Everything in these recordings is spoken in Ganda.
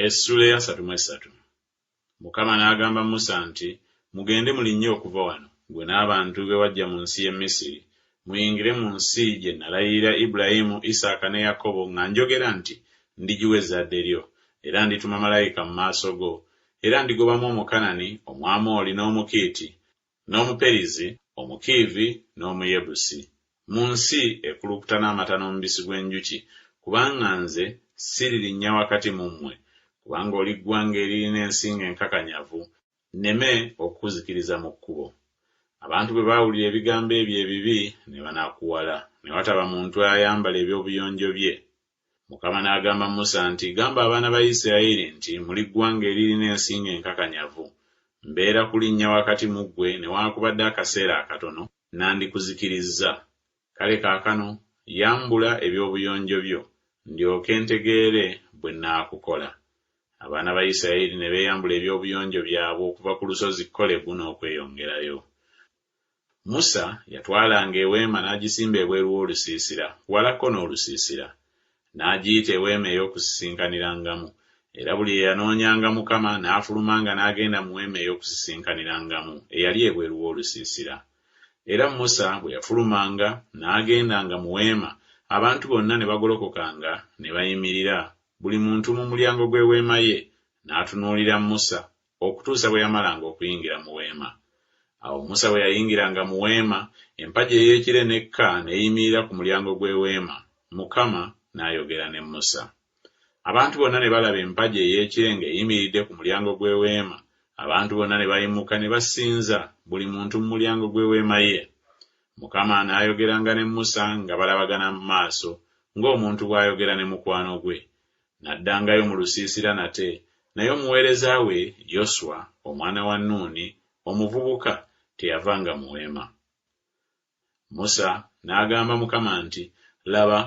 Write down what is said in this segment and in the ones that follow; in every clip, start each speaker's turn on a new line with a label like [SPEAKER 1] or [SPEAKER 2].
[SPEAKER 1] Essuula ya 33. Mukama n'agamba Musa nti, mugende mulinnye okuva wano, gwe n'abantu be wajja mu nsi y'e Misiri, muyingire mu nsi gye nalayirira Ibulayimu, Isaaka ne Yakobo nga njogera nti, ndigiwa ezzadde lyo, era ndituma malayika mu maaso go, era ndigobamu Omukanani, Omwamoli n'Omukiiti, n'Omuperizi, Omukiivi n'Omuyebusi, mu nsi ekulukuta n'amata n'omubisi gw'enjuki, kubanga nze siririnnya wakati mu mmwe, kubanga oli ggwanga eririna ensingo enkakanyavu, nneme okukuzikiriza mu kkubo. Abantu bwe baawulira ebigambo ebyo ebibi ne banaakuwala, ne wataba muntu ayambala eby'obuyonjo bye. Mukama n'agamba Musa nti, gamba abaana ba Isirayiri nti, muli ggwanga eririna ensingo enkakanyavu. Mbeera kulinnya wakati mu ggwe newaakubadde akaseera akatono, nandikuzikirizza. Kale kaakano yambula eby'obuyonjo byo, ndyoke ntegeere bwe nnaakukola. Abaana ba Isirayiri ne beeyambula eby'obuyonjo byabwe okuva ku lusozi Kolebu n'okweyongerayo. Musa yatwalanga eweema n'agisimba ebweru w'olusiisira, walako n'olusiisira. N'agiyita eweema ey'okusisinkanirangamu, era buli eyanoonyanga Mukama n'afulumanga n'agenda mu weema ey'okusisinkanirangamu eyali ebweru w'olusiisira. Era Musa bwe yafulumanga n'agendanga mu weema, abantu bonna ne bagolokokanga ne bayimirira, buli muntu mu mulyango gw'eweema ye n'atunuulira Musa okutuusa bwe yamalanga okuyingira mu weema. Awo Musa bwe yayingiranga mu weema, empagi ey'ekire n'ekka n'eyimirira ku mulyango gw'eweema, Mukama n'ayogera ne Musa. Abantu bonna ne balaba empagi ey'ekire ng'eyimiridde ku mulyango gw'eweema, abantu bonna ne bayimuka ne basinza, buli muntu mu mulyango gw'eweema ye. Mukama n'ayogeranga ne Musa nga balabagana mu maaso, ng'omuntu bw'ayogera ne mukwano gwe. N'addangayo mu lusiisira nate, naye omuweereza we Yoswa omwana wa Nuuni, omuvubuka, teyavanga mu weema. Musa n'agamba Mukama nti, laba,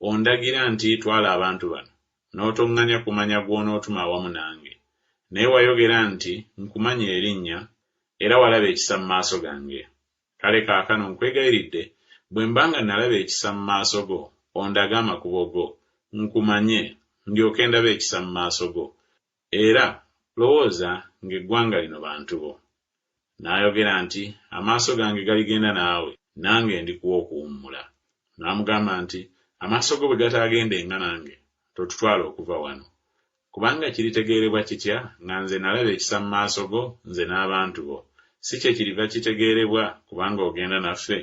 [SPEAKER 1] ondagira nti twala abantu bano, n'otoŋŋanya kumanya gw'onootuma awamu nange. Naye wayogera nti, nkumanya erinnya, era walaba ekisa mu maaso gange. Kale kaakano nkwegayiridde, bwe mba nga nalaba ekisa mu maaso go, ondage amakubo go, nkumanye, ndyoke ndabe ekisa mu maaso go. Era lowooza ng'eggwanga lino bantu bo. N'ayogera nti, amaaso gange galigenda naawe, nange ndikuwa okuwummula. N'amugamba nti, amaaso go bwe gataagendenga nange, totutwala okuva wano. Kubanga kiritegeerebwa kitya nga nze nalaba ekisa mu maaso go, nze n'abantu bo? Si kye kiriva kitegeerebwa kubanga ogenda naffe,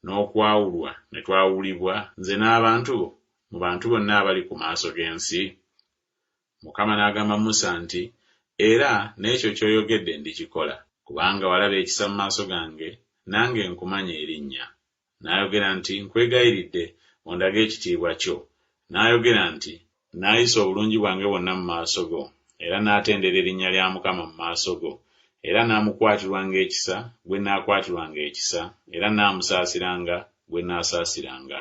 [SPEAKER 1] n'okwawulwa ne twawulibwa nze n'abantu bo, mu bantu bonna abali ku maaso g'ensi? Mukama n'agamba Musa nti, era n'ekyo ky'oyogedde ndikikola, kubanga walaba ekisa mu maaso gange, nange nkumanya erinnya. N'ayogera nti, nkwegayiridde, ondage ekitiibwa kyo. N'ayogera nti, naayisa obulungi bwange bwonna mu maaso go, era n'atendera erinnya lya Mukama mu maaso go, era n'amukwatirwanga ekisa gwe nnaakwatirwanga ekisa, era n'amusaasiranga gwe nnaasaasiranga.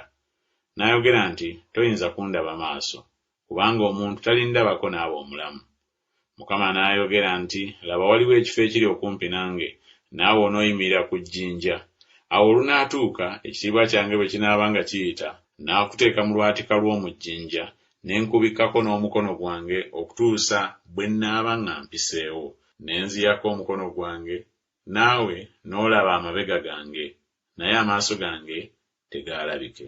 [SPEAKER 1] N'ayogera nti, toyinza kundaba maaso, kubanga omuntu talindabako n'aba omulamu. Mukama n'ayogera nti, laba waliwo ekifo ekiri okumpi nange, naawe onooyimirira ku jjinja. Awo olunaatuuka ekitiibwa kyange bwe kinaaba nga kiyita, n'akuteeka mu lwatika lw'omu jjinja, ne nkubikkako n'omukono gwange okutuusa bwe nnaaba nga mpiseewo, ne nziyako omukono gwange, naawe n'olaba amabega gange, naye amaaso gange tegaalabike.